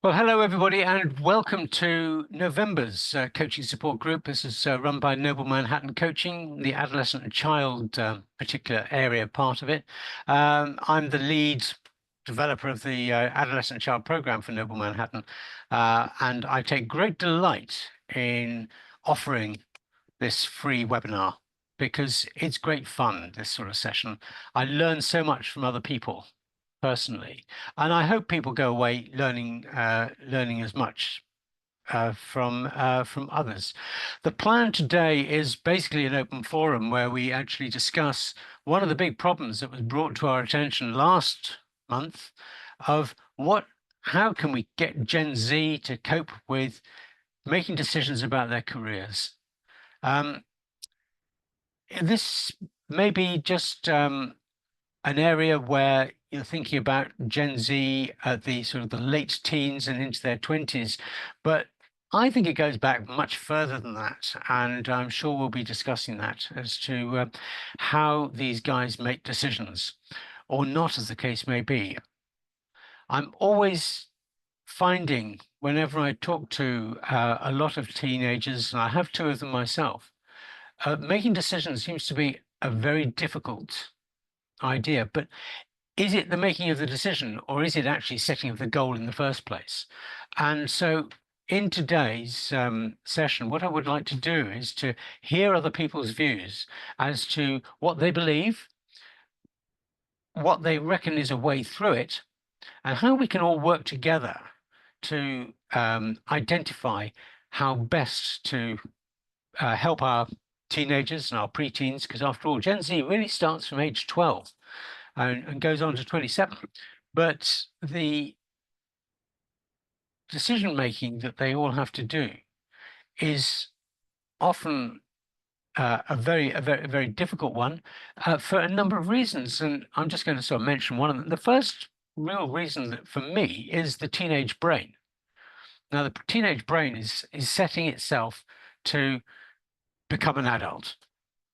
Well, hello everybody, and welcome to November's coaching support group. This is run by Noble Manhattan Coaching, the adolescent and child particular area part of it. I'm the lead developer of the adolescent and child program for Noble Manhattan, and I take great delight in offering this free webinar because it's great fun, this sort of session. I learn so much from other people personally, and I hope people go away learning as much from others. The plan today is basically an open forum where we actually discuss one of the big problems that was brought to our attention last month of how can we get Gen Z to cope with making decisions about their careers. Um, this may be just an area where you're thinking about Gen Z at the sort of the late teens and into their 20s, but I think it goes back much further than that, and I'm sure we'll be discussing that as to how these guys make decisions, or not, as the case may be. I'm always finding, whenever I talk to a lot of teenagers, and I have two of them myself, making decisions seems to be a very difficult idea. But is it the making of the decision, or is it actually setting of the goal in the first place? And so in today's session, what I would like to do is to hear other people's views as to what they believe, what they reckon is a way through it, and how we can all work together to identify how best to help our teenagers and our preteens, because after all, Gen Z really starts from age 12 and goes on to 27. But the decision making that they all have to do is often a very difficult one for a number of reasons. And I'm just going to sort of mention one of them. The first real reason that for me is the teenage brain. Now, the teenage brain is setting itself to become an adult.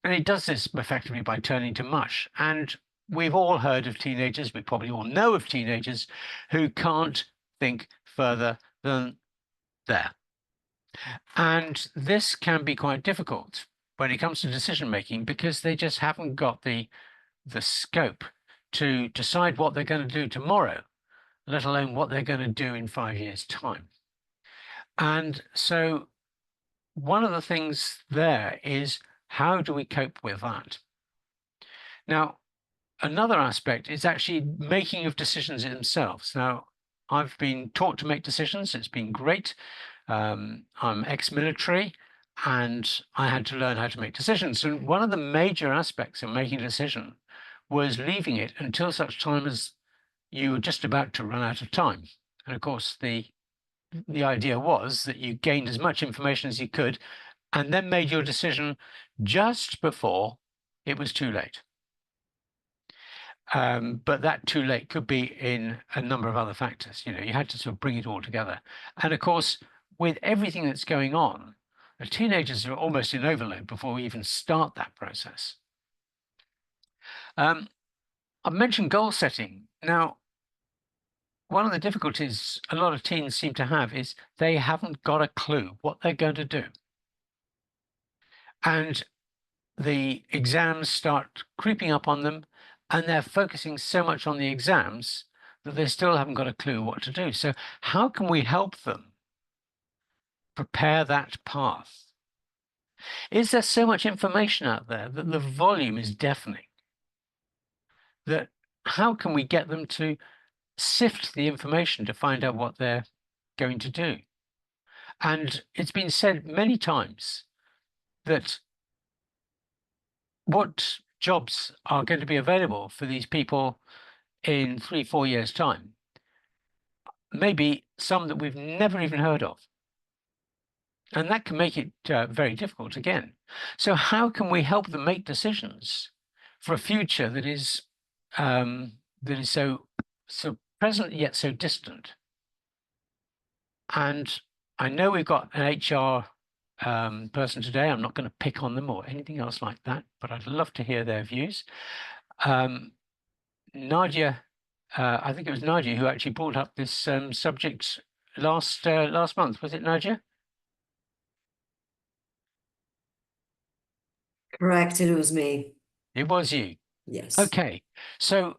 And it does this effectively by turning to mush. And we've all heard of teenagers, we probably all know of teenagers who can't think further than there. And this can be quite difficult when it comes to decision making because they just haven't got the scope to decide what they're going to do tomorrow, let alone what they're going to do in 5 years' time. And so one of the things there is, how do we cope with that? Now, another aspect is actually making of decisions themselves. Now, I've been taught to make decisions. It's been great. I'm ex-military, and I had to learn how to make decisions. And one of the major aspects of making a decision was leaving it until such time as you were just about to run out of time. And of course, the idea was that you gained as much information as you could and then made your decision just before it was too late. But that too late could be in a number of other factors. You had to sort of bring it all together. And of course, with everything that's going on, the teenagers are almost in overload before we even start that process. I've mentioned goal setting. Now, one of the difficulties a lot of teens seem to have is they haven't got a clue what they're going to do. And the exams start creeping up on them, and they're focusing so much on the exams that they still haven't got a clue what to do. So how can we help them prepare that path? Is there so much information out there that the volume is deafening? That how can we get them to sift the information to find out what they're going to do? And it's been said many times that what jobs are going to be available for these people in 3-4 years' time, maybe some that we've never even heard of. And that can make it very difficult again. So how can we help them make decisions for a future that is so present yet so distant? And I know we've got an HR person today. I'm not going to pick on them or anything else like that, but I'd love to hear their views. Nadia, I think it was Nadia who actually brought up this subject last month, was it, Nadia? Correct, it was me. It was you. Yes. Okay. So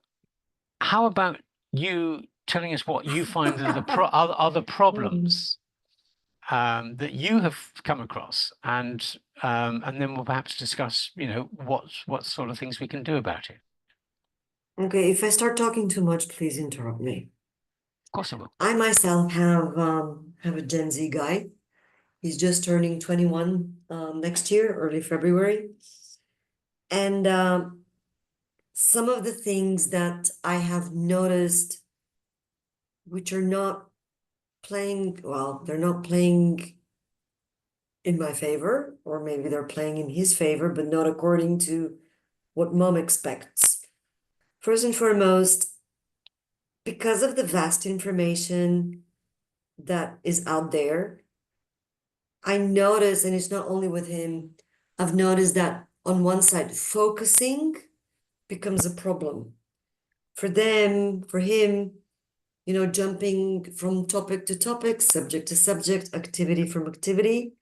how about you telling us what you find are the are the problems that you have come across, and then we'll perhaps discuss, what sort of things we can do about it. Okay, if I start talking too much, please interrupt me. Of course I will. I myself have a Gen Z guy. He's just turning 21 next year, early February. And some of the things that I have noticed, which are not playing, well, they're not playing in my favor, or maybe they're playing in his favor, but not according to what mom expects. First and foremost, because of the vast information that is out there, I notice, and it's not only with him, I've noticed that on one side, focusing becomes a problem. For them, for him, jumping from topic to topic, subject to subject, activity from activity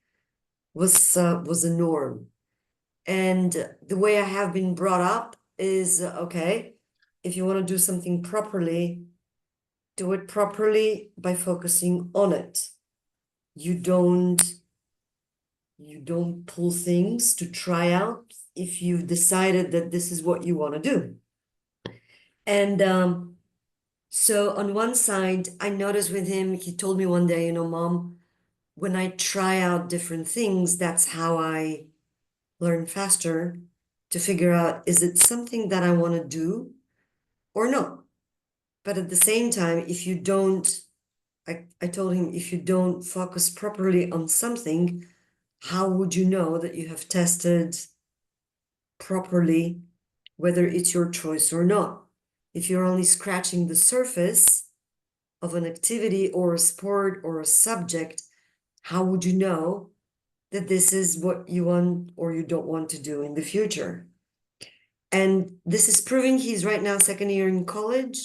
was a norm. And the way I have been brought up is okay, if you want to do something properly, do it properly by focusing on it. You don't pull things to try out if you've decided that this is what you want to do. And so on one side, I noticed with him, he told me one day, Mom, when I try out different things, that's how I learn faster to figure out, is it something that I want to do or not? But at the same time, if you don't, I told him, if you don't focus properly on something, how would you know that you have tested properly whether it's your choice or not? If you're only scratching the surface of an activity or a sport or a subject, how would you know that this is what you want or you don't want to do in the future? And this is proving he's right now second year in college.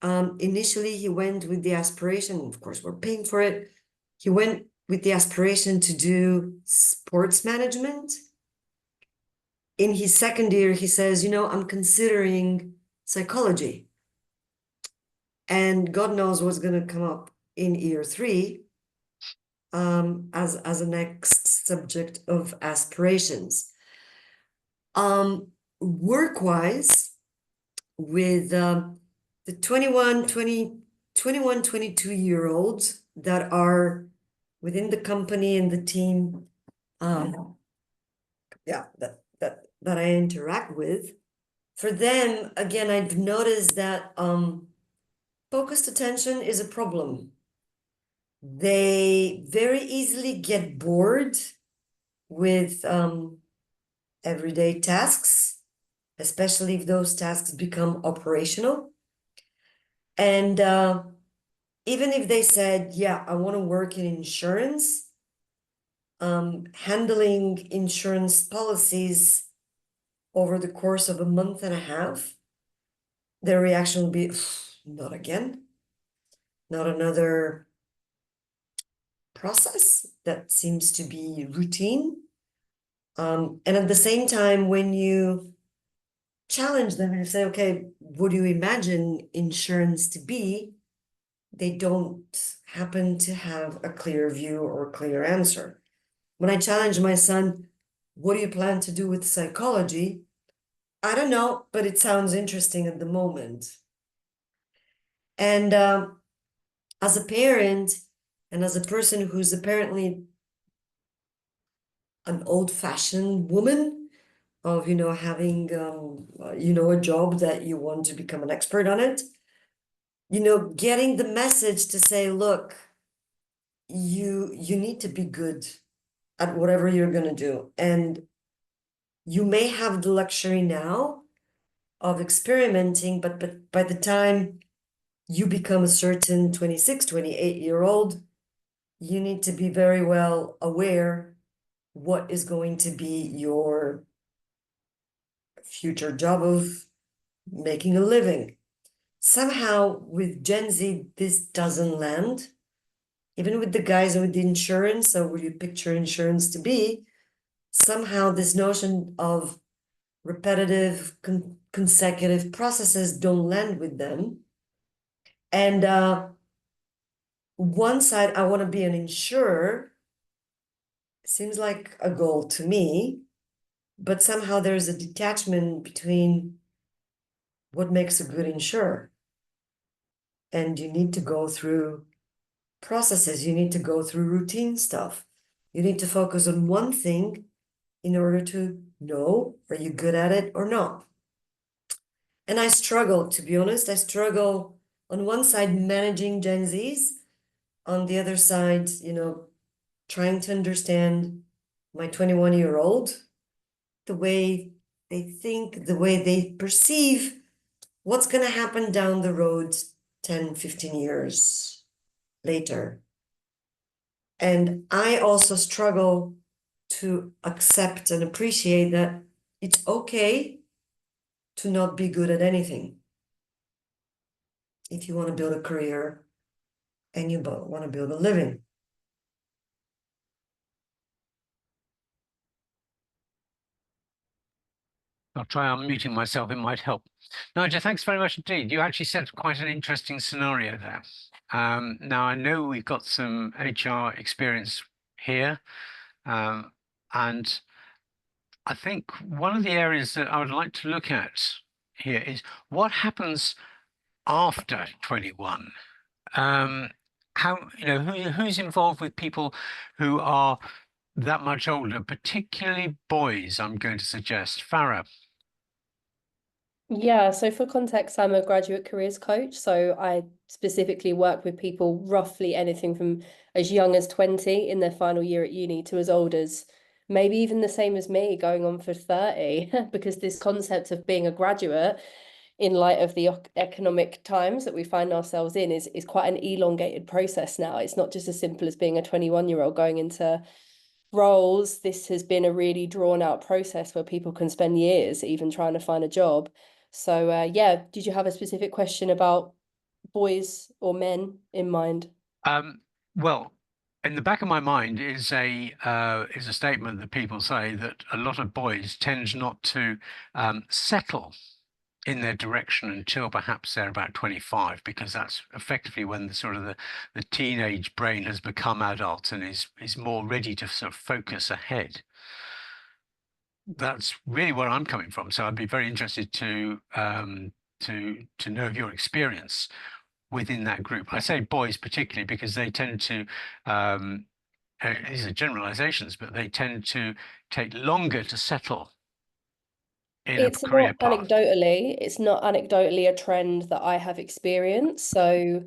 Initially, he went with the aspiration, of course, we're paying for it. He went with the aspiration to do sports management. In his second year, he says, I'm considering psychology. And God knows what's going to come up in year three as a next subject of aspirations. Work-wise, with the 22-year-olds that are within the company and the team, that I interact with, for them, again, I've noticed that focused attention is a problem. They very easily get bored with everyday tasks, especially if those tasks become operational. And even if they said, yeah, I want to work in insurance, handling insurance policies over the course of a month and a half, their reaction will be, not again, not another process that seems to be routine. And at the same time, when you challenge them and you say, okay, what do you imagine insurance to be? They don't happen to have a clear view or a clear answer. When I challenge my son, what do you plan to do with psychology? I don't know, but it sounds interesting at the moment. And as a parent and as a person who's apparently an old-fashioned woman of, having, a job that you want to become an expert on it, getting the message to say, look, you need to be good at whatever you're going to do. And you may have the luxury now of experimenting, but by the time you become a certain 26, 28-year-old, you need to be very well aware what is going to be your future job of making a living. Somehow with Gen Z, this doesn't land. even with the guys with the insurance, or what you picture insurance to be, somehow this notion of repetitive consecutive processes don't land with them. And one side, I want to be an insurer, seems like a goal to me, but somehow there's a detachment between what makes a good insurer. And you need to go through processes, you need to go through routine stuff. You need to focus on one thing in order to know, are you good at it or not? And I struggle, to be honest, I struggle on one side managing Gen Zs, on the other side, trying to understand my 21-year-old, the way they think, the way they perceive what's going to happen down the road 10, 15 years later. And I also struggle to accept and appreciate that it's okay to not be good at anything if you want to build a career and you want to build a living. I'll try unmuting myself, it might help. Nigel, thanks very much indeed. You actually set quite an interesting scenario there. Now, I know we've got some HR experience here, and I think one of the areas that I would like to look at here is what happens after 21. How, who's involved with people who are that much older, particularly boys, I'm going to suggest. Farah. Yeah, so for context, I'm a graduate careers coach. So I specifically work with people roughly anything from as young as 20 in their final year at uni to as old as maybe even the same as me, going on for 30, because this concept of being a graduate in light of the economic times that we find ourselves in is quite an elongated process now. It's not just as simple as being a 21-year-old going into roles. This has been a really drawn out process where people can spend years even trying to find a job. So yeah, did you have a specific question about boys or men in mind? Well, in the back of my mind is a statement that people say that a lot of boys tend not to settle in their direction until perhaps they're about 25, because that's effectively when the sort of the teenage brain has become adult and is more ready to sort of focus ahead. That's really where I'm coming from. So I'd be very interested to know of your experience within that group. I say boys particularly because they tend to these are generalizations, but they tend to take longer to settle in a It's career path. it's not anecdotally a trend that I have experienced. So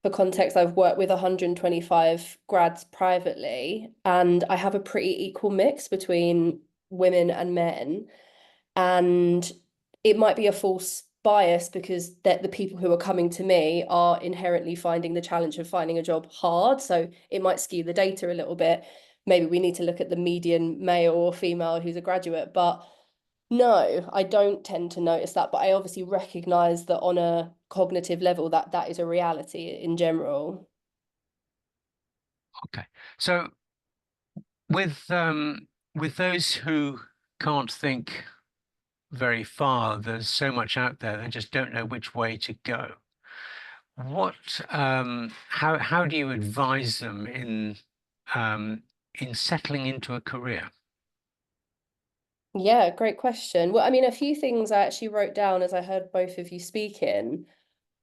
for context, I've worked with 125 grads privately, and I have a pretty equal mix between women and men. And it might be a false bias because the people who are coming to me are inherently finding the challenge of finding a job hard. So it might skew the data a little bit. Maybe we need to look at the median male or female who's a graduate. But no, I don't tend to notice that. But I obviously recognize that on a cognitive level, that is a reality in general. Okay, so with those who can't think very far, there's so much out there, they just don't know which way to go. How do you advise them in settling into a career? Yeah, great question. Well, I mean, a few things I actually wrote down as I heard both of you speaking.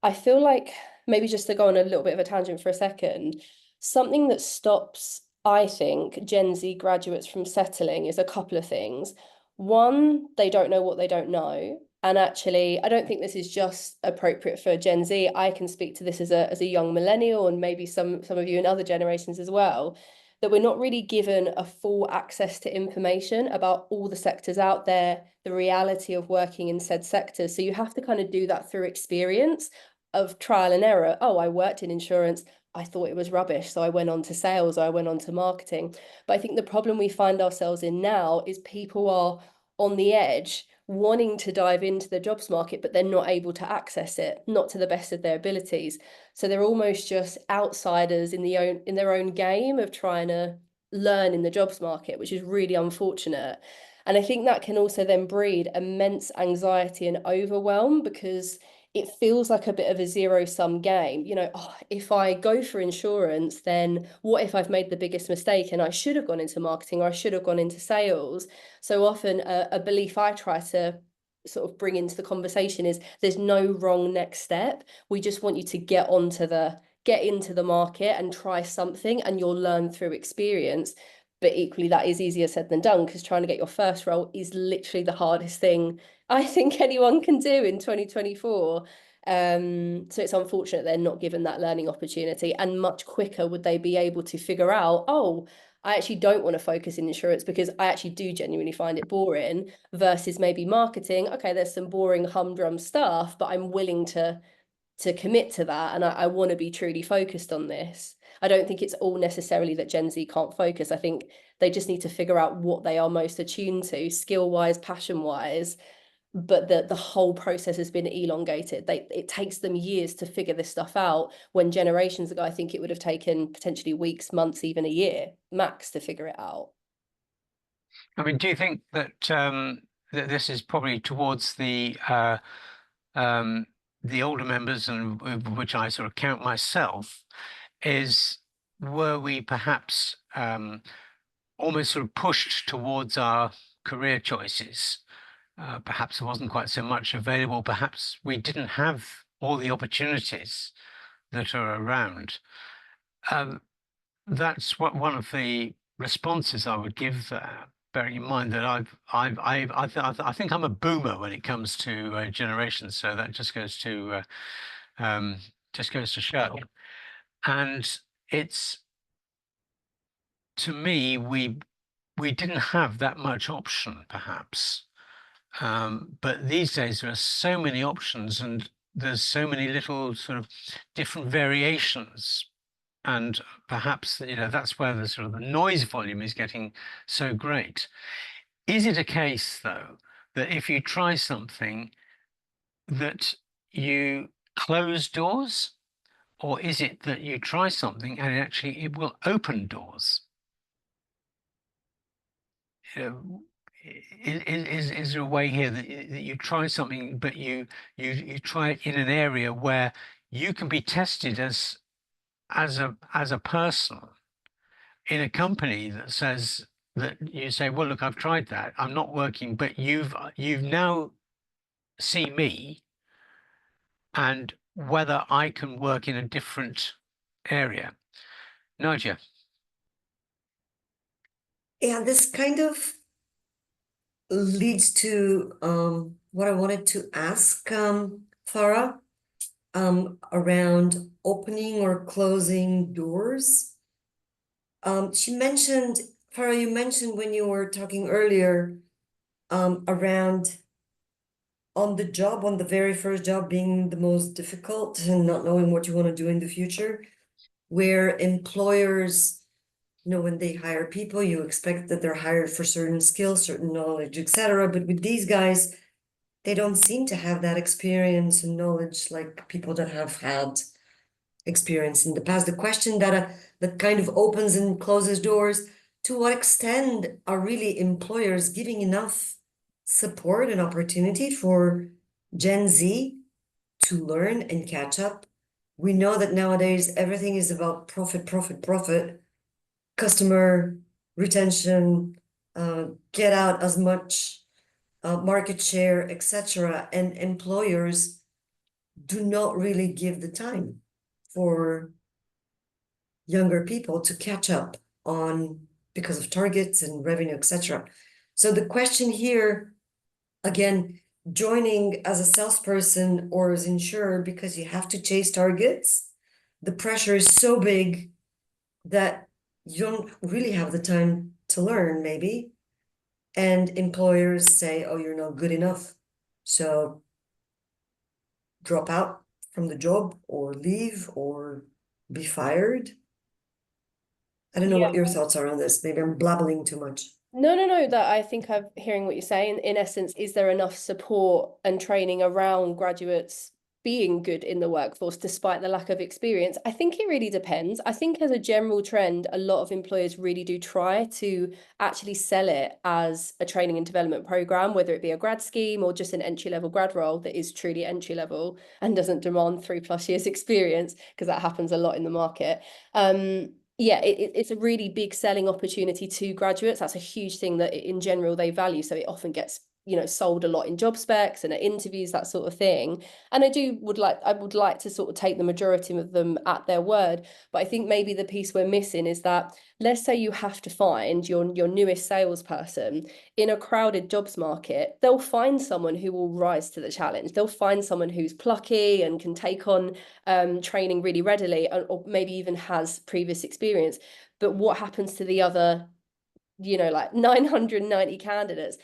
I feel like maybe just to go on a little bit of a tangent for a second, something that stops, I think, Gen Z graduates from settling is a couple of things. One, they don't know what they don't know. And actually, I don't think this is just appropriate for Gen Z. I can speak to this as a young millennial and maybe some of you in other generations as well, that we're not really given a full access to information about all the sectors out there, the reality of working in said sectors. So you have to kind of do that through experience of trial and error. Oh, I worked in insurance. I thought it was rubbish. So I went on to sales or I went on to marketing. But I think the problem we find ourselves in now is people are on the edge, wanting to dive into the jobs market, but they're not able to access it, not to the best of their abilities. So they're almost just outsiders in their own game of trying to learn in the jobs market, which is really unfortunate. And I think that can also then breed immense anxiety and overwhelm, because it feels like a bit of a zero-sum game. You know, oh, if I go for insurance, then what if I've made the biggest mistake and I should have gone into marketing, or I should have gone into sales? So often a belief I try to sort of bring into the conversation is there's no wrong next step. We just want you to get into the market and try something, and you'll learn through experience. But equally, that is easier said than done, because trying to get your first role is literally the hardest thing I think anyone can do in 2024. So it's unfortunate they're not given that learning opportunity, and much quicker would they be able to figure out, oh, I actually don't want to focus in insurance because I actually do genuinely find it boring, versus maybe marketing. Okay, there's some boring humdrum stuff, but I'm willing to commit to that, and I want to be truly focused on this. I don't think it's all necessarily that Gen Z can't focus. I think they just need to figure out what they are most attuned to, skill-wise, passion-wise, but the whole process has been elongated. It takes them years to figure this stuff out, when generations ago, I think it would have taken potentially weeks, months, even a year max to figure it out. I mean, do you think that that this is probably towards the older members, and which I sort of count myself, were we perhaps almost sort of pushed towards our career choices? Perhaps there wasn't quite so much available. Perhaps we didn't have all the opportunities that are around. That's what one of the responses I would give there, bearing in mind that I think I'm a boomer when it comes to generations. So that just goes to show. And it's, to me, we didn't have that much option, perhaps. But these days there are so many options, and there's so many little sort of different variations. And perhaps, that's where the sort of the noise volume is getting so great. Is it a case, though, that if you try something, that you close doors? Or is it that you try something and actually it will open doors? Is there a way here that you try something, but you try it in an area where you can be tested as a person in a company that says that you say, well, look, I've tried that, I'm not working, but you've now seen me, and whether I can work in a different area. Nadia. Yeah, this kind of leads to what I wanted to ask Farah around opening or closing doors. She mentioned, Farah, you mentioned when you were talking earlier around on the very first job being the most difficult and not knowing what you want to do in the future, where employers, when they hire people, you expect that they're hired for certain skills, certain knowledge, etc. But with these guys, they don't seem to have that experience and knowledge like people that have had experience in the past. The question that kind of opens and closes doors: to what extent are really employers giving enough support and opportunity for Gen Z to learn and catch up? We know that nowadays everything is about profit, profit, profit, customer retention, get out as much market share, etc. And employers do not really give the time for younger people to catch up on, because of targets and revenue, etc. So the question here, again, joining as a salesperson or as insurer because you have to chase targets, the pressure is so big that you don't really have the time to learn, maybe. And employers say, oh, you're not good enough, so drop out from the job or leave or be fired. I don't know what your thoughts are on this. Maybe I'm blabbling too much. No, that I think I'm hearing what you're saying. In essence, is there enough support and training around graduates being good in the workforce despite the lack of experience? I think it really depends. I think as a general trend, a lot of employers really do try to actually sell it as a training and development program, whether it be a grad scheme or just an entry-level grad role that is truly entry level and doesn't demand 3+ years experience, because that happens a lot in the market. Yeah, it's a really big selling opportunity to graduates. That's a huge thing that in general they value. So it often gets, sold a lot in job specs and at interviews, that sort of thing. And I would like to sort of take the majority of them at their word. But I think maybe the piece we're missing is that, let's say you have to find your newest salesperson in a crowded jobs market, they'll find someone who will rise to the challenge. They'll find someone who's plucky and can take on training really readily, or maybe even has previous experience. But what happens to the other, like 990 candidates?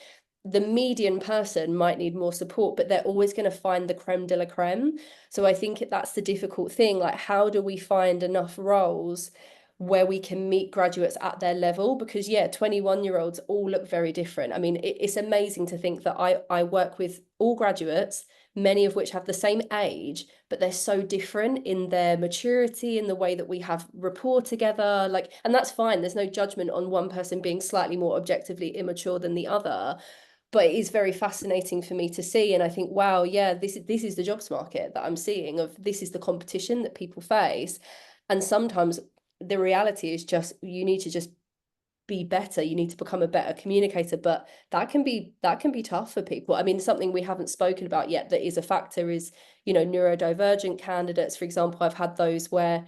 The median person might need more support, but they're always going to find the creme de la creme. So I think that's the difficult thing. Like, how do we find enough roles where we can meet graduates at their level? Because 21-year-olds all look very different. I mean, it's amazing to think that I work with all graduates, many of which have the same age, but they're so different in their maturity, in the way that we have rapport together. Like, and that's fine. There's no judgment on one person being slightly more objectively immature than the other. But it is very fascinating for me to see. And I think, wow, yeah, this is the jobs market that I'm seeing, of this is the competition that people face. And sometimes the reality is just, you need to just be better. You need to become a better communicator. But that can be tough for people. I mean, something we haven't spoken about yet that is a factor is, neurodivergent candidates, for example. I've had those where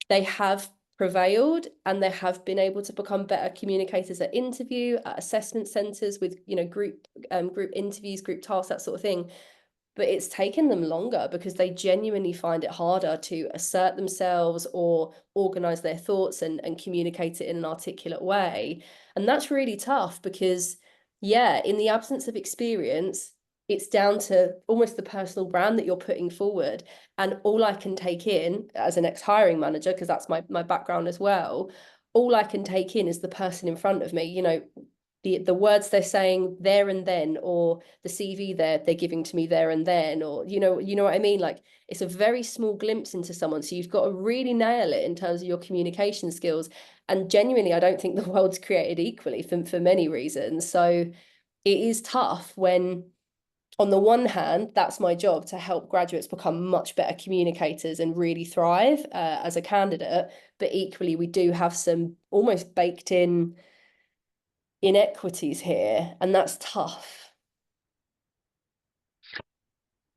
they have prevailed and they have been able to become better communicators at interview, at assessment centers, with group interviews, group tasks, that sort of thing. But it's taken them longer because they genuinely find it harder to assert themselves or organize their thoughts and communicate it in an articulate way. And that's really tough because, in the absence of experience, it's down to almost the personal brand that you're putting forward. And all I can take in as an ex-hiring manager, because that's my background as well, all I can take in is the person in front of me. The words they're saying there and then, or the CV they're giving to me there and then, or what I mean? Like, it's a very small glimpse into someone. So you've got to really nail it in terms of your communication skills. And genuinely, I don't think the world's created equally for many reasons. So it is tough when, on the one hand, that's my job, to help graduates become much better communicators and really thrive as a candidate. But equally, we do have some almost baked in inequities here, and that's tough.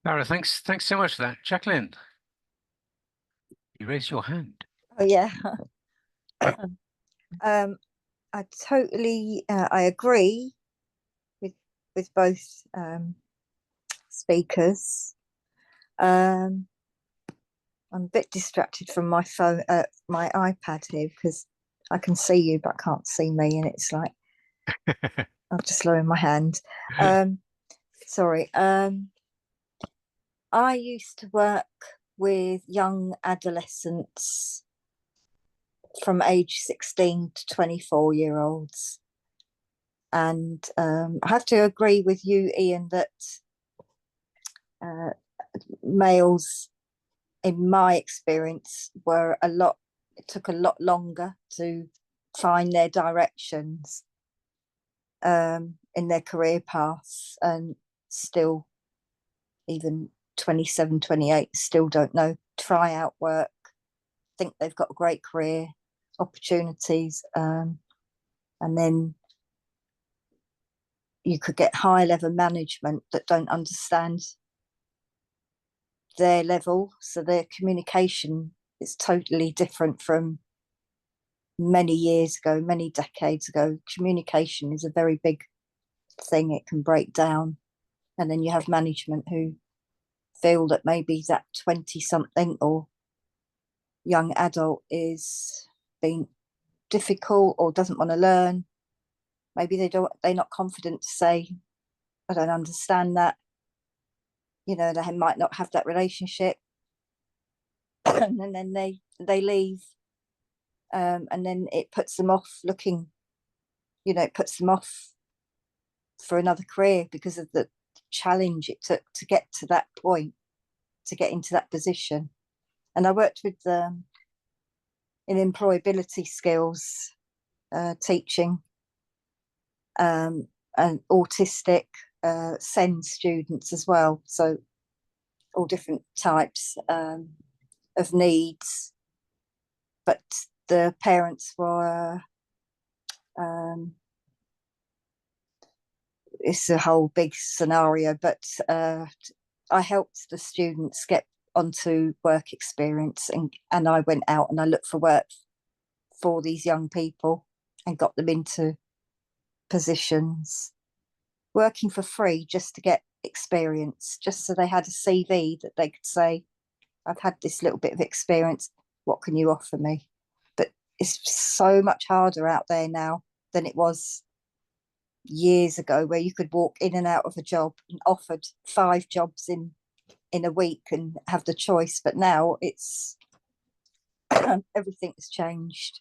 Lara, thanks so much for that. Jacqueline, you raised your hand. Oh yeah. I totally I agree with both speakers. I'm a bit distracted from my phone, my iPad here, because I can see you but I can't see me, and it's like I'll just lower my hand. Sorry. I used to work with young adolescents from age 16 to 24-year-olds. And I have to agree with you, Ian, that males, in my experience, it took a lot longer to find their directions in their career paths, and still, even 27, 28, still don't know, try out work, think they've got a great career opportunities, and then you could get high level management that don't understand their level, so their communication is totally different from many years ago, many decades ago. Communication is a very big thing. It can break down, and then you have management who feel that maybe that 20 something or young adult is being difficult or doesn't want to learn. Maybe they're not confident to say, I don't understand that. They might not have that relationship. And then they leave, and then it puts them off looking it puts them off for another career because of the challenge it took to get to that point, to get into that position. And I worked with in employability skills, teaching, and autistic SEND students as well. So all different types of needs. But the parents were, it's a whole big scenario, but I helped the students get onto work experience, and I went out and I looked for work for these young people and got them into positions, working for free just to get experience, just so they had a CV that they could say, I've had this little bit of experience, what can you offer me? But it's so much harder out there now than it was years ago, where you could walk in and out of a job and offered 5 jobs in a week and have the choice. But now it's everything has changed.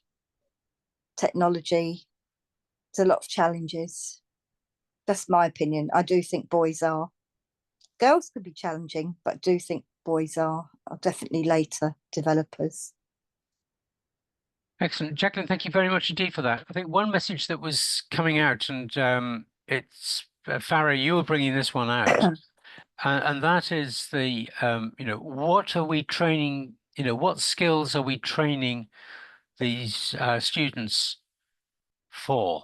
Technology, there's a lot of challenges. That's my opinion. I do think girls could be challenging, but I do think boys are definitely later developers. Excellent. Jacqueline, thank you very much indeed for that. I think one message that was coming out, and it's Farah, you were bringing this one out, and that is the, what are we training, what skills are we training these students for?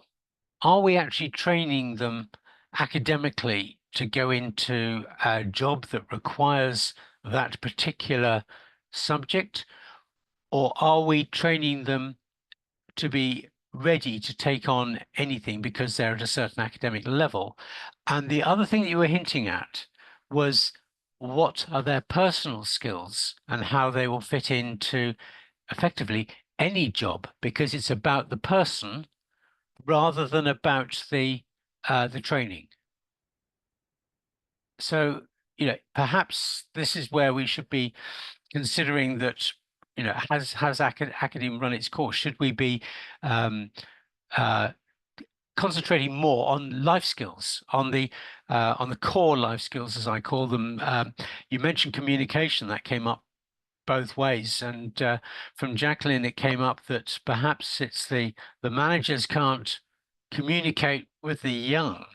Are we actually training them academically to go into a job that requires that particular subject? Or are we training them to be ready to take on anything because they're at a certain academic level? And the other thing that you were hinting at was, what are their personal skills and how they will fit into effectively any job, because it's about the person rather than about the training. So, perhaps this is where we should be considering that, has academe run its course? Should we be concentrating more on life skills, on the core life skills, as I call them? You mentioned communication, that came up both ways, and from Jacqueline it came up that perhaps it's the managers can't communicate with the young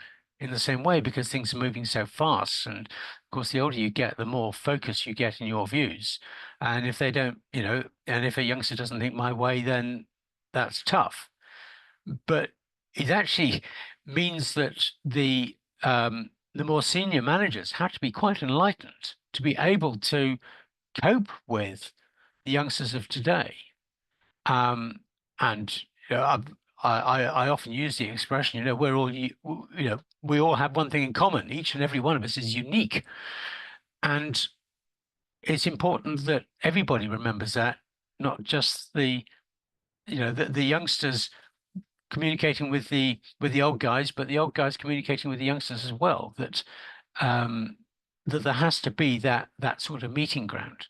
in the same way because things are moving so fast. And of course, the older you get, the more focus you get in your views. And if they don't, and if a youngster doesn't think my way, then that's tough. But it actually means that the more senior managers have to be quite enlightened to be able to cope with the youngsters of today. And I often use the expression, we're all, we all have one thing in common. Each and every one of us is unique. And it's important that everybody remembers that, not just the youngsters communicating with the old guys, but the old guys communicating with the youngsters as well, that that there has to be that sort of meeting ground.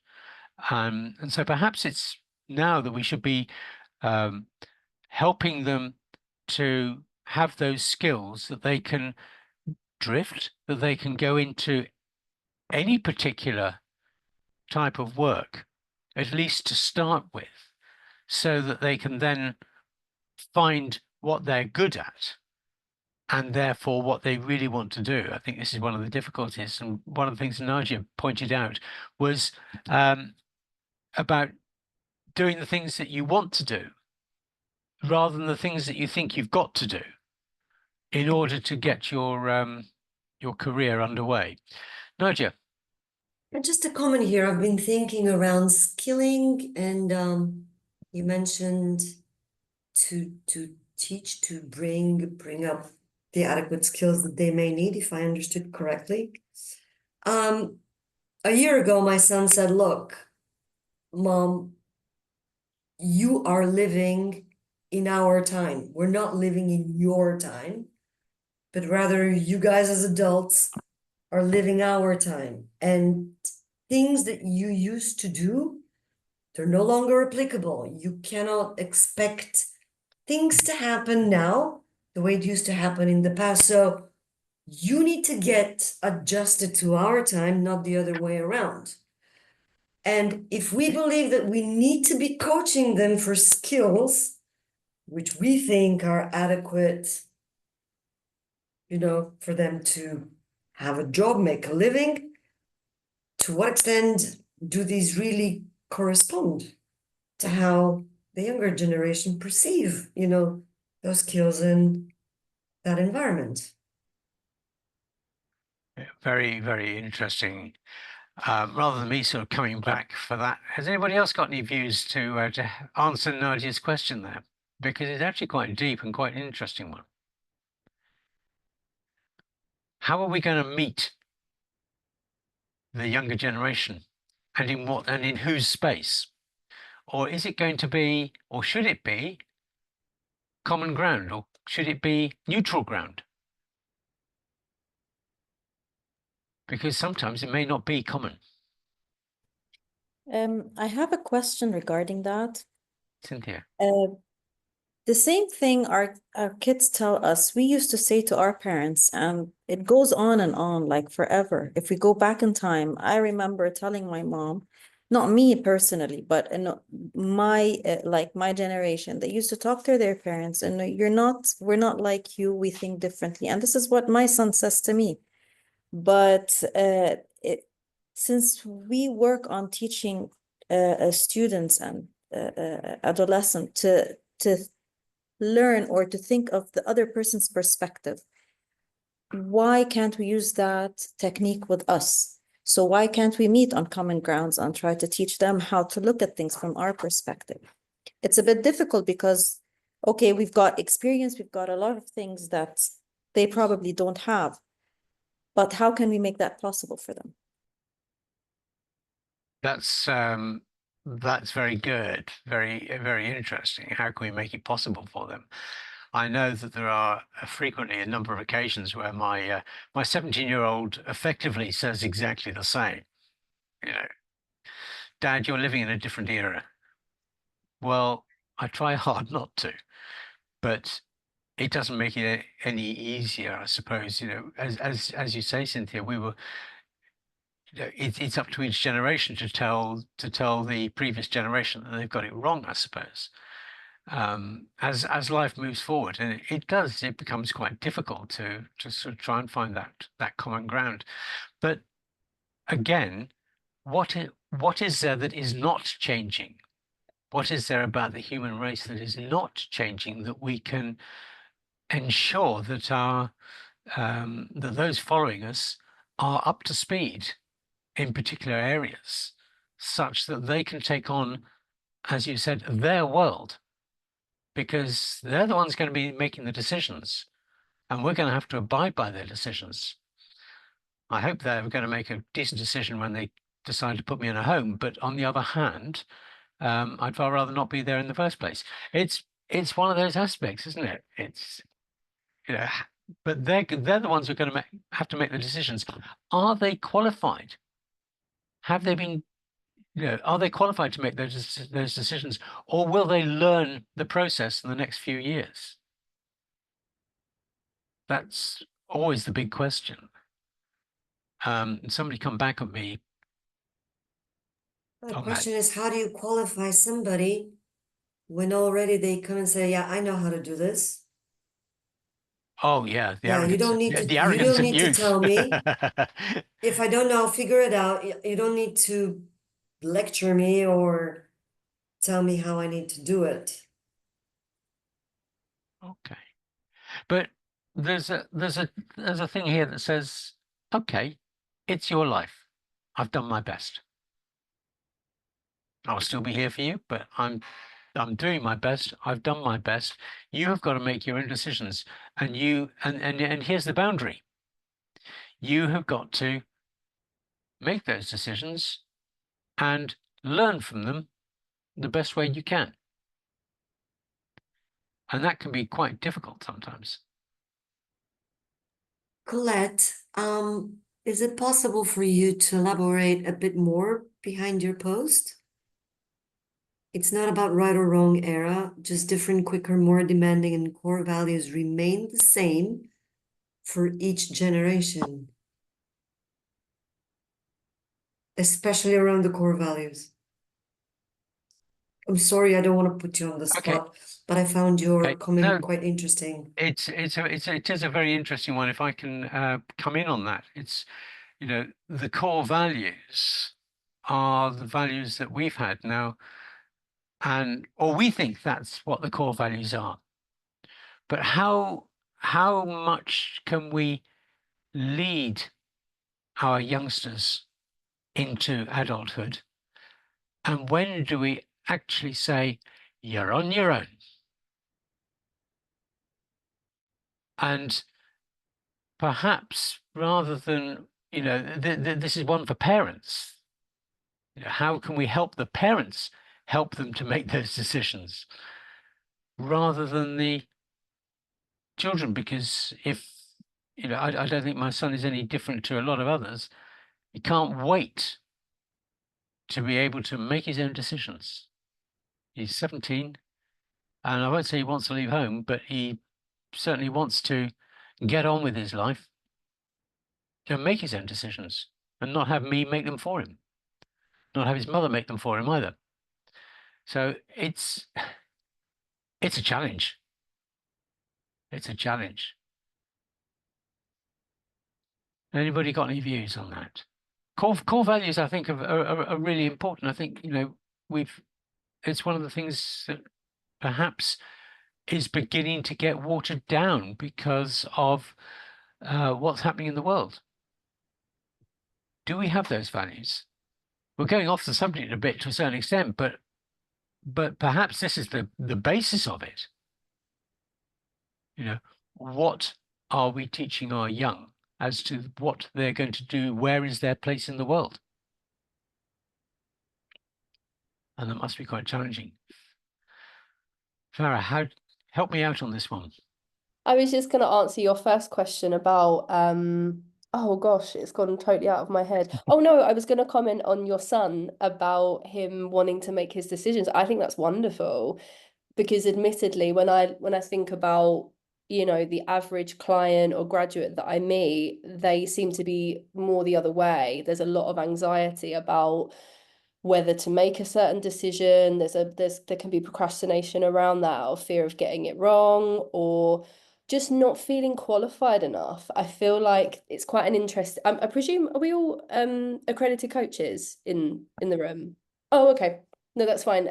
And so perhaps it's now that we should be helping them to have those skills that they can drift, that they can go into any particular type of work, at least to start with, so that they can then find what they're good at and therefore what they really want to do. I think this is one of the difficulties. And one of the things Nadia pointed out was about doing the things that you want to do rather than the things that you think you've got to do in order to get your career underway. Nadia. And just a comment here, I've been thinking around skilling, and you mentioned to teach, to bring up the adequate skills that they may need, if I understood correctly. A year ago, my son said, look, Mom, you are living in our time. We're not living in your time, but rather you guys as adults are living our time. And things that you used to do, they're no longer applicable. You cannot expect things to happen now the way it used to happen in the past. So you need to get adjusted to our time, not the other way around. And if we believe that we need to be coaching them for skills, which we think are adequate, you know, for them to have a job, make a living, to what extent do these really correspond to how the younger generation perceive, you know, those skills in that environment? Yeah, very, very interesting. Rather than me sort of coming back for that, has anybody else got any views to answer Nadia's question there? Because it's actually quite deep and quite an interesting one. How are we going to meet the younger generation, and in what and in whose space? Or is it going to be, or should it be, common ground, or should it be neutral ground? Because sometimes it may not be common. I have a question regarding that. Cynthia. The same thing our kids tell us, we used to say to our parents, and it goes on like forever. If we go back in time, I remember telling my mom, not me personally, but my like my generation, they used to talk to their parents, and we're not like you, we think differently. And this is what my son says to me. But since we work on teaching students and adolescents to learn or to think of the other person's perspective, why can't we use that technique with us? So why can't we meet on common grounds and try to teach them how to look at things from our perspective? It's a bit difficult because, okay, we've got experience, we've got a lot of things that they probably don't have, but how can we make that possible for them? That's very good, very interesting. How can we make it possible for them? I know that there are frequently a number of occasions where my 17-year-old effectively says exactly the same. You know, Dad, you're living in a different era. Well, I try hard not to, but it doesn't make it any easier, I suppose. You know, as you say, Cynthia, we were. It's up to each generation to tell the previous generation that they've got it wrong, I suppose. As life moves forward, and it becomes quite difficult to sort of try and find that common ground. But again, what is there that is not changing? What is there about the human race that is not changing that we can ensure that that those following us are up to speed in particular areas, such that they can take on, as you said, their world, because they're the ones going to be making the decisions, and we're going to have to abide by their decisions. I hope they're going to make a decent decision when they decide to put me in a home, but on the other hand, I'd far rather not be there in the first place. It's one of those aspects, isn't it? It's, you know, but they're the ones who are going to have to make the decisions. Are they qualified? Have they been, you know, are they qualified to make those decisions, or will they learn the process in the next few years? That's always the big question. Somebody come back at me. The on question that. is, how do you qualify somebody when already they come and say, yeah, I know how to do this? Oh yeah, the Yeah, you arrogance, don't need to, the you arrogance don't of need to youth. tell me. If I don't know, I'll figure it out. You don't need to lecture me or tell me how I need to do it. Okay, but there's a thing here that says, okay, it's your life. I've done my best. I'll still be here for you, but I'm doing my best. I've done my best. You have got to make your own decisions, and here's the boundary. You have got to make those decisions and learn from them the best way you can. And that can be quite difficult sometimes. Colette, is it possible for you to elaborate a bit more behind your post? It's not about right or wrong era, just different, quicker, more demanding, and core values remain the same for each generation, especially around the core values. I'm sorry, I don't want to put you on the Okay. spot, but I found your Okay. comment No, quite interesting. it is a very interesting one. If I can come in on that, it's, you know, the core values are the values that we've had now, or we think that's what the core values are. But how much can we lead our youngsters into adulthood? And when do we actually say, you're on your own? And perhaps rather than, you know, this is one for parents. You know, how can we help the parents help them to make those decisions rather than the children? Because if, you know, I don't think my son is any different to a lot of others. He can't wait to be able to make his own decisions. He's 17, and I won't say he wants to leave home, but he certainly wants to get on with his life and make his own decisions and not have me make them for him, not have his mother make them for him either. So it's a challenge. It's a challenge. Anybody got any views on that? Core values, I think, are really important. I think, you know, it's one of the things that perhaps is beginning to get watered down because of what's happening in the world. Do we have those values? We're going off the subject a bit to a certain extent, but perhaps this is the basis of it. You know, what are we teaching our young as to what they're going to do? Where is their place in the world? And that must be quite challenging. Farah, help me out on this one. I was just going to answer your first question about, oh gosh, it's gone totally out of my head. Oh no, I was going to comment on your son about him wanting to make his decisions. I think that's wonderful because admittedly, when I think about, you know, the average client or graduate that I meet, they seem to be more the other way. There's a lot of anxiety about whether to make a certain decision. There can be procrastination around that, or fear of getting it wrong, or just not feeling qualified enough. I feel like it's quite an interest. I presume, are we all accredited coaches in the room? Oh, okay. No, that's fine.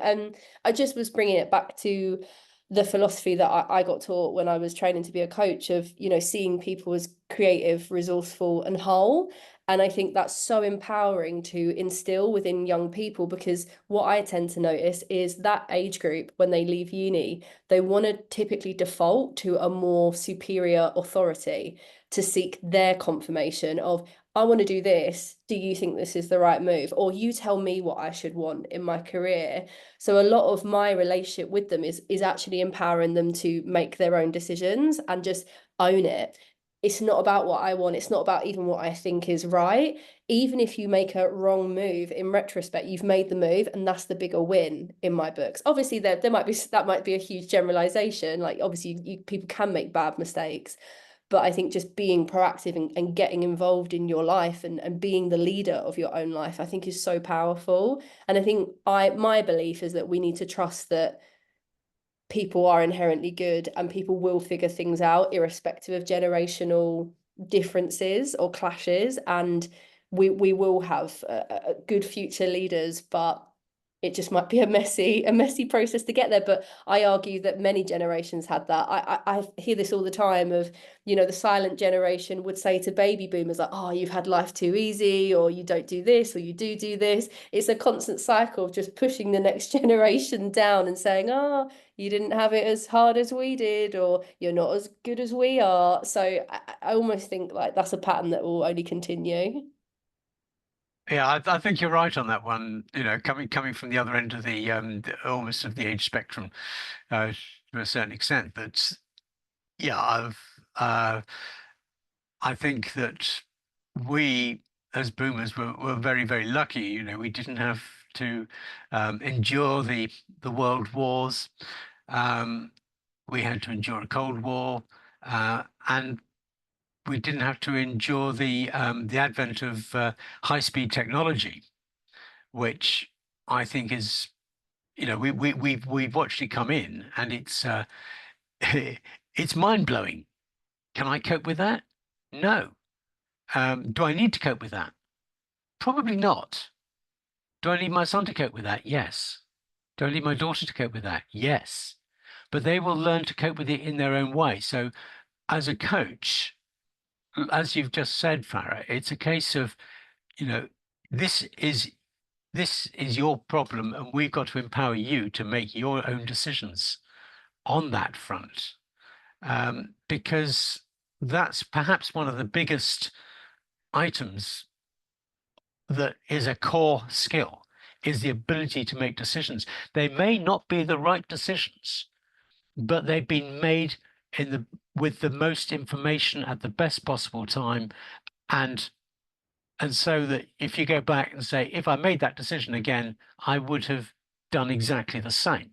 I just was bringing it back to the philosophy that I got taught when I was training to be a coach of, you know, seeing people as creative, resourceful, and whole. And I think that's so empowering to instill within young people, because what I tend to notice is that age group, when they leave uni, they want to typically default to a more superior authority to seek their confirmation of, I want to do this. Do you think this is the right move? Or you tell me what I should want in my career. So a lot of my relationship with them is actually empowering them to make their own decisions and just own it. It's not about what I want. It's not about even what I think is right. Even if you make a wrong move, in retrospect, you've made the move, and that's the bigger win in my books. Obviously, there might be, that might be a huge generalization. Like obviously, people can make bad mistakes, but I think just being proactive and getting involved in your life and being the leader of your own life, I think is so powerful. And I think my belief is that we need to trust that people are inherently good and people will figure things out irrespective of generational differences or clashes, and we will have good future leaders, but it just might be a messy process to get there. But I argue that many generations had that. I hear this all the time of, you know, the silent generation would say to baby boomers like, oh, you've had life too easy, or you don't do this, or you do this. It's a constant cycle of just pushing the next generation down and saying, oh, you didn't have it as hard as we did, or you're not as good as we are. So I almost think like that's a pattern that will only continue. Yeah, I think you're right on that one. You know, coming from the other end of almost of the age spectrum, to a certain extent. But yeah, I think that we as boomers were very, very lucky. You know, we didn't have to endure the world wars. We had to endure a Cold War, and we didn't have to endure the advent of high-speed technology, which I think is, we've watched it come in, and it's it's mind-blowing. Can I cope with that? No. Do I need to cope with that? Probably not. Do I need my son to cope with that? Yes. Do I need my daughter to cope with that? Yes. But they will learn to cope with it in their own way. So as a coach, as you've just said, Farah, it's a case of, this is your problem, and we've got to empower you to make your own decisions on that front. Because that's perhaps one of the biggest items that is a core skill, is the ability to make decisions. They may not be the right decisions, but they've been made with the most information at the best possible time. And so that if you go back and say, if I made that decision again, I would have done exactly the same.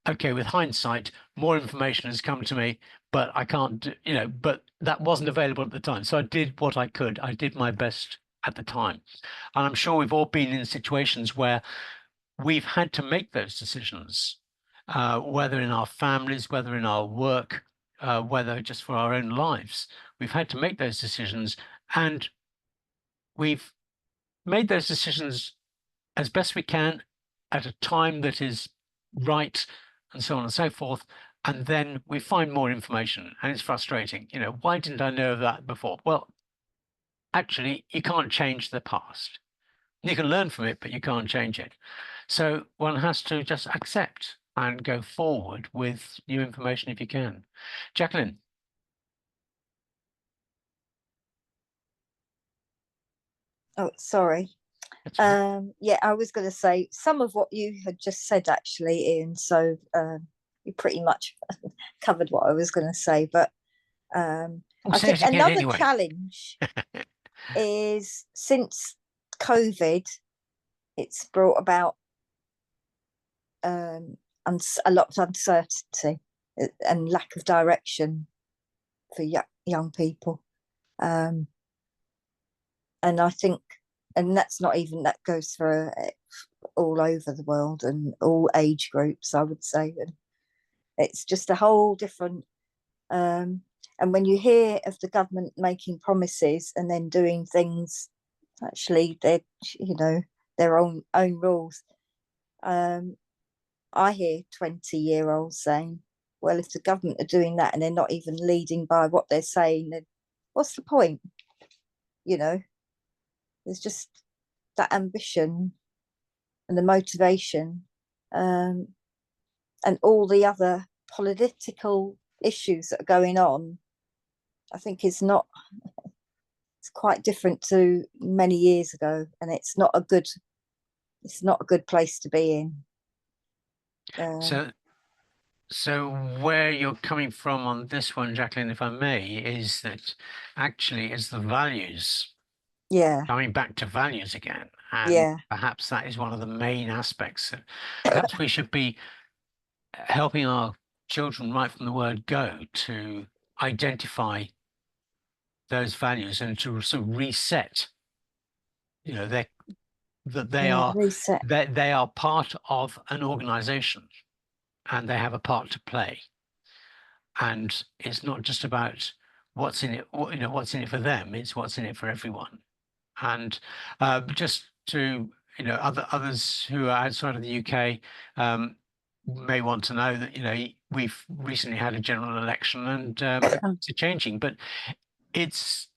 Okay, with hindsight, more information has come to me, but I can't do, but that wasn't available at the time. So I did what I could. I did my best at the time. And I'm sure we've all been in situations where we've had to make those decisions, whether in our families, whether in our work, whether just for our own lives. We've had to make those decisions, and we've made those decisions as best we can at a time that is right, and so on and so forth. And then we find more information, and it's frustrating. Why didn't I know that before? Well, actually, you can't change the past. You can learn from it, but you can't change it. So one has to just accept and go forward with new information if you can. Jacqueline. Oh, sorry. That's all right. Yeah, I was going to say some of what you had just said, actually, Ian. So you pretty much covered what I was going to say. But We'll I say think it again another anyway. challenge is, since COVID, it's brought about a lot of uncertainty and lack of direction for young people. And I think, and that's not even, that goes for all over the world and all age groups, I would say. And it's just a whole different, and when you hear of the government making promises and then doing things, actually they're, their own rules. I hear 20-year-olds saying, well, if the government are doing that and they're not even leading by what they're saying, then what's the point? There's just that ambition and the motivation, and all the other political issues that are going on. I think it's quite different to many years ago, and it's not a good place to be in. So where you're coming from on this one, Jacqueline, if I may, is that actually it's the values. Yeah. Coming back to values again. And Yeah. perhaps that is one of the main aspects. Perhaps we should be helping our children right from the word go to identify those values and to sort of reset, that they are reset. that they are part of an organization and they have a part to play. And it's not just about what's in it, what's in it for them, it's what's in it for everyone. And just to, others who are outside of the UK may want to know that, we've recently had a general election and it's changing, but it's,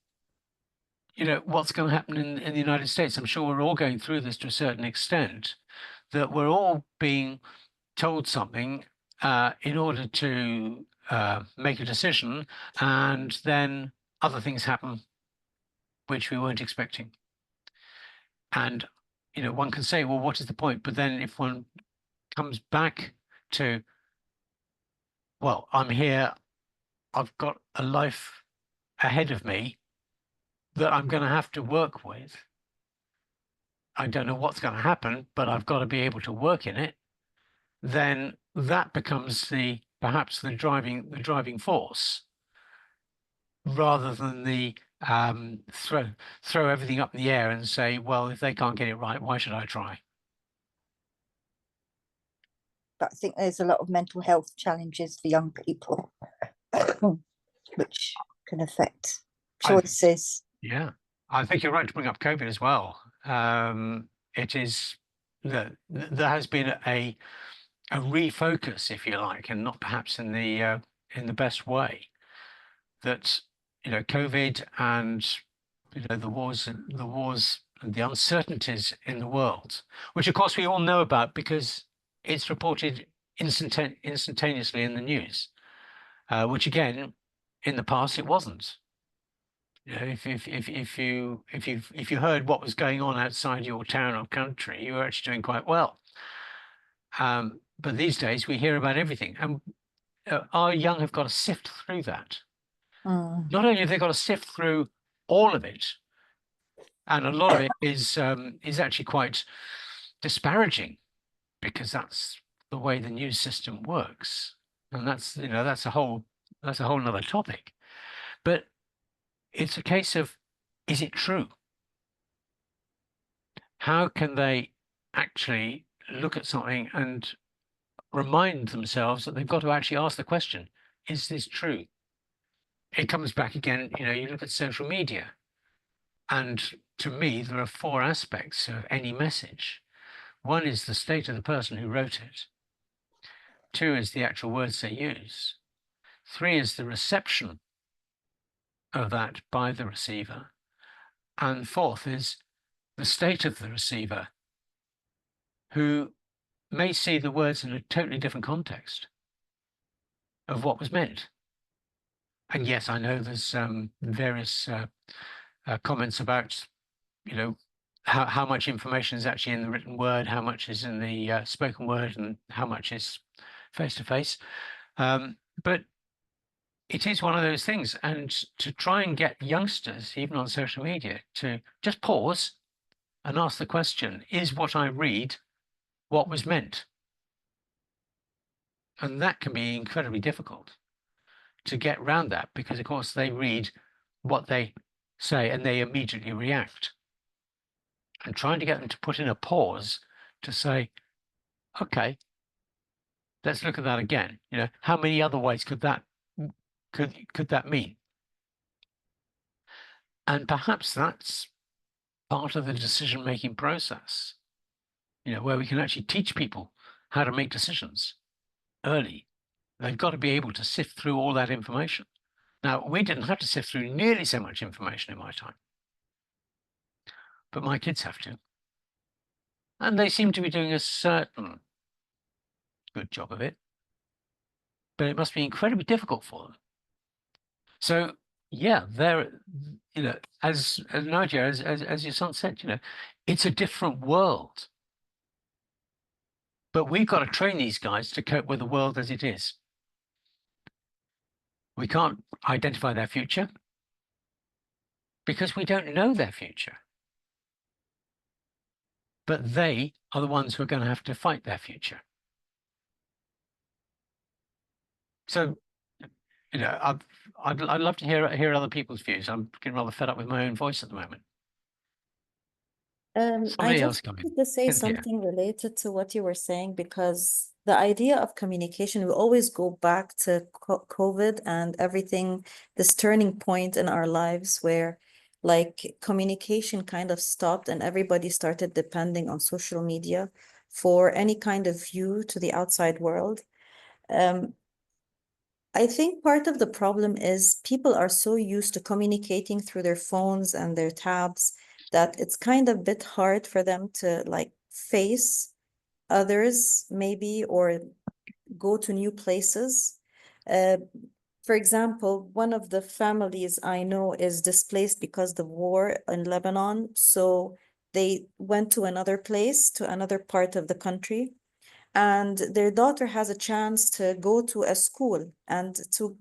what's going to happen in the United States. I'm sure we're all going through this to a certain extent, that we're all being told something in order to make a decision, and then other things happen which we weren't expecting. And, one can say, well, what is the point? But then if one comes back to, well, I'm here, I've got a life ahead of me that I'm going to have to work with. I don't know what's going to happen, but I've got to be able to work in it, then that becomes perhaps the driving force, rather than the throw everything up in the air and say, well, if they can't get it right, why should I try? But I think there's a lot of mental health challenges for young people, which can affect choices. Yeah, I think you're right to bring up COVID as well. It is that there has been a refocus, if you like, and not perhaps in the best way. That COVID and the wars and the uncertainties in the world, which of course we all know about because it's reported instantaneously in the news, which again, in the past it wasn't. If you heard what was going on outside your town or country, you were actually doing quite well. But these days we hear about everything, and our young have got to sift through that. Not only have they got to sift through all of it, and a lot of it is actually quite disparaging, because that's the way the news system works, and that's a whole nother topic. But it's a case of, is it true? How can they actually look at something and remind themselves that they've got to actually ask the question, is this true? It comes back again, you look at social media, and to me, there are four aspects of any message. One is the state of the person who wrote it. Two is the actual words they use. Three is the reception of that by the receiver. And fourth is the state of the receiver, who may see the words in a totally different context of what was meant. And yes, I know there's various comments about, how much information is actually in the written word, how much is in the spoken word, and how much is face-to-face. But it is one of those things. And to try and get youngsters, even on social media, to just pause and ask the question, is what I read what was meant? And that can be incredibly difficult to get around that, because of course they read what they say and they immediately react. And trying to get them to put in a pause to say, okay, let's look at that again. How many other ways could that mean? And perhaps that's part of the decision-making process, where we can actually teach people how to make decisions early. They've got to be able to sift through all that information. Now, we didn't have to sift through nearly so much information in my time, but my kids have to. And they seem to be doing a certain good job of it, but it must be incredibly difficult for them. So yeah, as Nadia, as your son said, it's a different world. But we've got to train these guys to cope with the world as it is. We can't identify their future because we don't know their future. But they are the ones who are going to have to fight their future. So, I'd love to hear other people's views. I'm getting rather fed up with my own voice at the moment. I Somebody else just come in. wanted to say Cynthia. something related to what you were saying, because the idea of communication, we always go back to COVID and everything, this turning point in our lives where like communication kind of stopped and everybody started depending on social media for any kind of view to the outside world. I think part of the problem is people are so used to communicating through their phones and their tabs that it's kind of a bit hard for them to like face others maybe, or go to new places. For example, one of the families I know is displaced because of the war in Lebanon. So they went to another place, to another part of the country, and their daughter has a chance to go to a school and to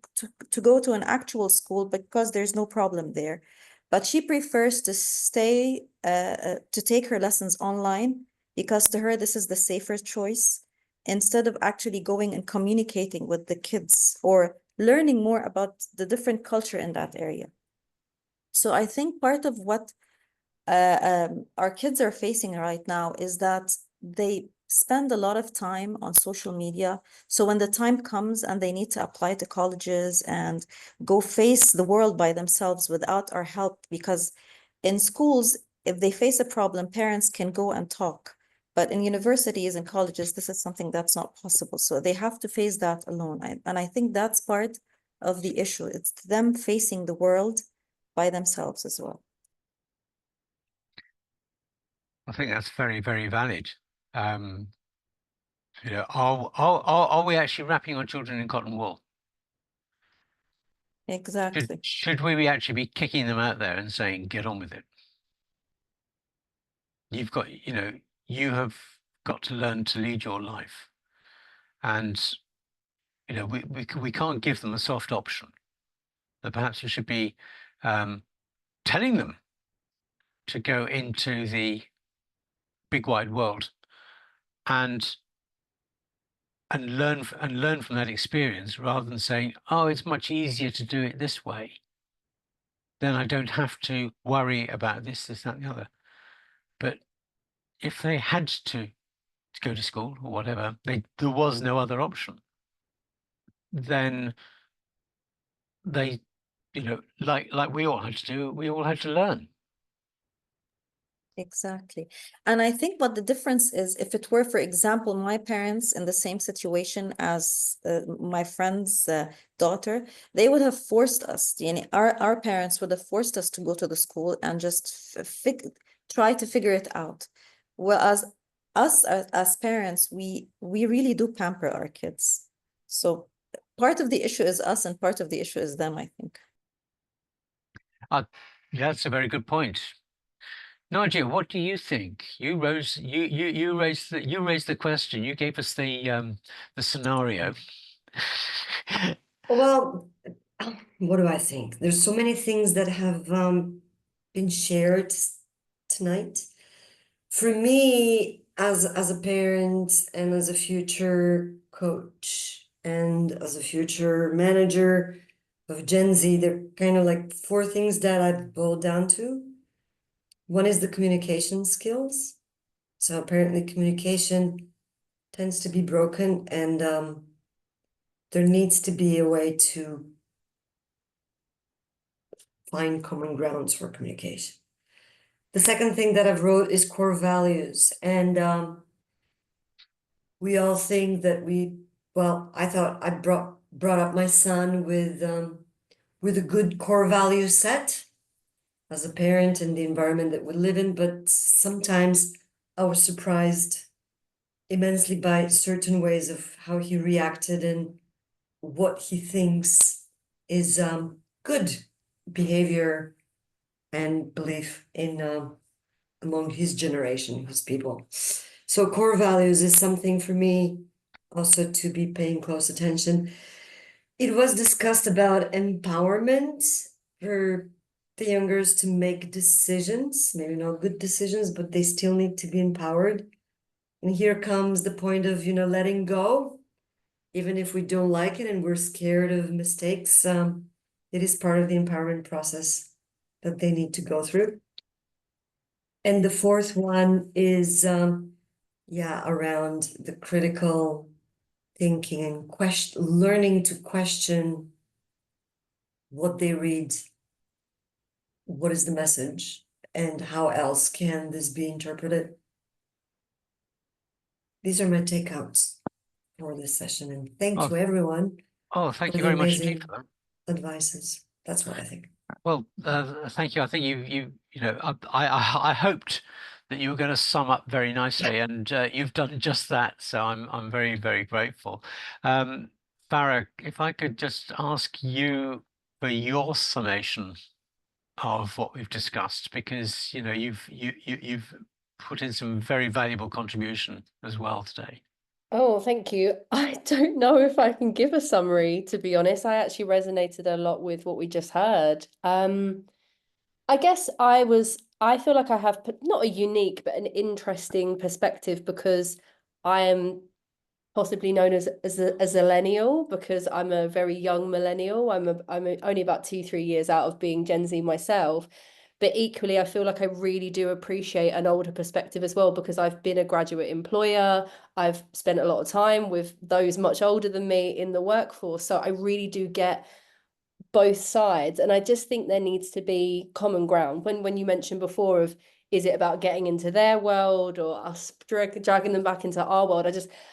go to an actual school because there's no problem there. but she prefers to stay, to take her lessons online, because to her, this is the safer choice, instead of actually going and communicating with the kids or learning more about the different culture in that area. So I think part of what our kids are facing right now is that they spend a lot of time on social media. So when the time comes and they need to apply to colleges and go face the world by themselves without our help, because in schools, if they face a problem, parents can go and talk. But in universities and colleges, this is something that's not possible. So they have to face that alone. And I think that's part of the issue. It's them facing the world by themselves as well. I think that's very, very valid. You know, are we actually wrapping our children in cotton wool? Exactly. Should we actually be kicking them out there and saying, get on with it? You've got, you know, you have got to learn to lead your life. And, you know, we can't give them a soft option. That perhaps we should be telling them to go into the big wide world and learn from that experience, rather than saying, oh, it's much easier to do it this way. Then I don't have to worry about this, that, and the other. But if they had to go to school or whatever, there was no other option, then they, you know, like we all had to do, we all had to learn. Exactly. And I think what the difference is, if it were, for example, my parents in the same situation as my friend's daughter, they would have forced us, you know, our parents would have forced us to go to the school and just try to figure it out. Whereas us as parents, we really do pamper our kids. So part of the issue is us and part of the issue is them, I think. Yeah, that's a very good point. Nadia, what do you think? You raised the question. You gave us the scenario. Well, what do I think? There's so many things that have been shared tonight. For me, as a parent and as a future coach and as a future manager of Gen Z, there are kind of like four things that I've boiled down to. One is the communication skills. So apparently communication tends to be broken, and there needs to be a way to find common grounds for communication. The second thing that I've wrote is core values. And we all think that well, I thought I brought up my son with a good core value set as a parent in the environment that we live in, but sometimes I was surprised immensely by certain ways of how he reacted and what he thinks is good behavior and belief in among his generation, his people. So core values is something for me also to be paying close attention. It was discussed about empowerment for the youngers to make decisions, maybe not good decisions, but they still need to be empowered. And here comes the point of, you know, letting go, even if we don't like it and we're scared of mistakes. It is part of the empowerment process that they need to go through. And the fourth one is, around the critical thinking and learning to question what they read, what is the message, and how else can this be interpreted. These are my takeouts for this session, and thank you everyone Thank for you the very much indeed amazing for them. advices. That's what I think. Well, thank you. I think you know, I hoped that you were going to sum up very nicely, and you've done just that. So I'm very, very grateful. Farah, if I could just ask you for your summation of what we've discussed, because you know you've put in some very valuable contribution as well today. Oh, thank you. I don't know if I can give a summary, to be honest. I actually resonated a lot with what we just heard. I guess I feel like I have not a unique, but an interesting perspective because I am possibly known as a millennial because I'm a very young millennial. I'm only about 2-3 years out of being Gen Z myself. But equally, I feel like I really do appreciate an older perspective as well because I've been a graduate employer. I've spent a lot of time with those much older than me in the workforce. So I really do get both sides. And I just think there needs to be common ground. When you mentioned before of, is it about getting into their world or us dragging them back into our world?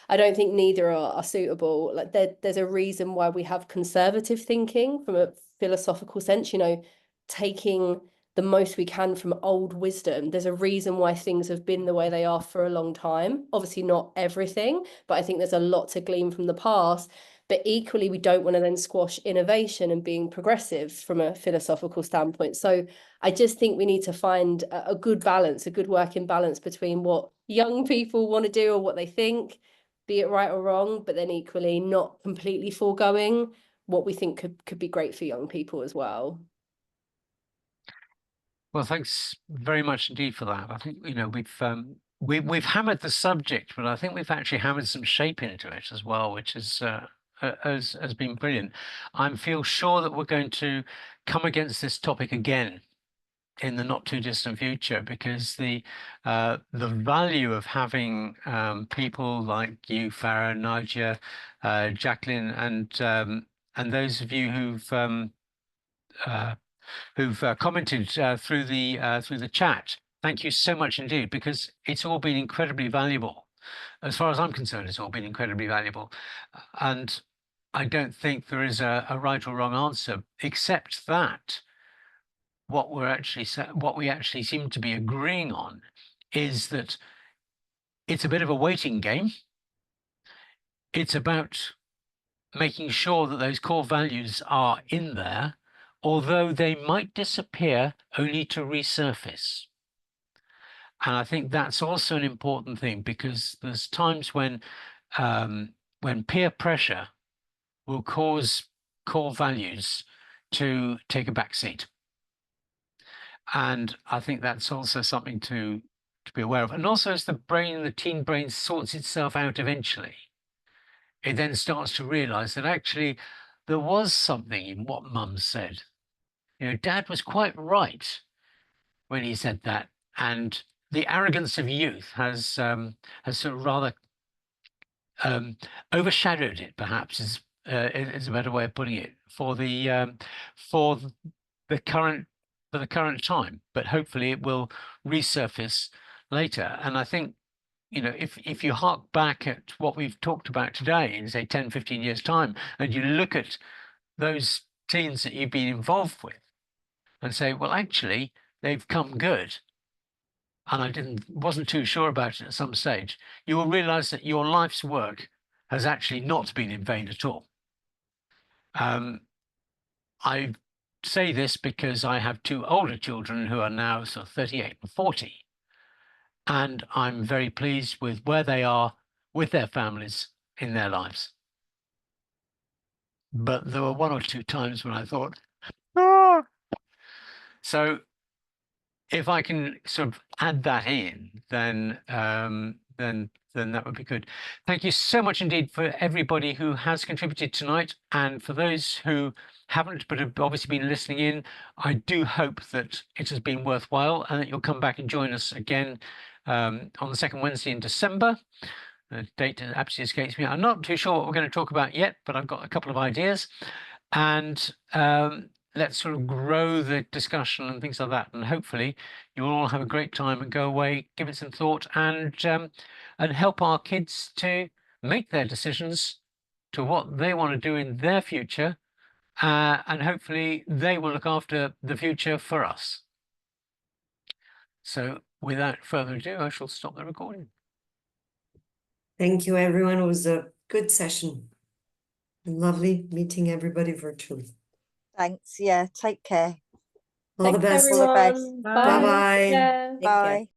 I don't think neither are suitable. Like there's a reason why we have conservative thinking from a philosophical sense, you know, taking the most we can from old wisdom. There's a reason why things have been the way they are for a long time. Obviously not everything, but I think there's a lot to glean from the past. But equally, we don't want to then squash innovation and being progressive from a philosophical standpoint. So I just think we need to find a good balance, a good working balance between what young people want to do or what they think, be it right or wrong, but then equally not completely foregoing what we think could be great for young people as well. Well, thanks very much indeed for that. I think, you know, we've hammered the subject, but I think we've actually hammered some shape into it as well, which is has been brilliant. I feel sure that we're going to come against this topic again in the not too distant future, because the value of having people like you, Farah, Nadia, Jacqueline, and those of you who've commented through the chat. Thank you so much indeed, because it's all been incredibly valuable. As far as I'm concerned, it's all been incredibly valuable. And I don't think there is a right or wrong answer, except that what we actually seem to be agreeing on is that it's a bit of a waiting game. It's about making sure that those core values are in there, although they might disappear only to resurface. And I think that's also an important thing, because there's times when peer pressure will cause core values to take a back seat. And I think that's also something to be aware of. And also, as the teen brain sorts itself out eventually, it then starts to realize that actually there was something in what mum said. You know, dad was quite right when he said that. And the arrogance of youth has sort of rather overshadowed it, perhaps, is a better way of putting it, for the current time. But hopefully it will resurface later. And I think, you know, if you hark back at what we've talked about today in, say, 10, 15 years time, and you look at those teens that you've been involved with and say, well, actually, they've come good, and I wasn't too sure about it at some stage, you will realize that your life's work has actually not been in vain at all. I say this because I have two older children who are now sort of 38 and 40. And I'm very pleased with where they are with their families in their lives. But there were one or two times when I thought, ah. So if I can sort of add that in, then that would be good. Thank you so much indeed for everybody who has contributed tonight, and for those who haven't but have obviously been listening in. I do hope that it has been worthwhile, and that you'll come back and join us again on the second Wednesday in December. The date absolutely escapes me. I'm not too sure what we're going to talk about yet, but I've got a couple of ideas. And let's sort of grow the discussion and things like that. And hopefully you'll all have a great time and go away, give it some thought, and help our kids to make their decisions to what they want to do in their future. And hopefully they will look after the future for us. So without further ado, I shall stop the recording. Thank you, everyone. It was a good session. Lovely meeting everybody virtually. Thanks. Yeah, take care. All the Thanks, best. All the best. everyone. Bye-bye. Yeah. Take care. Bye.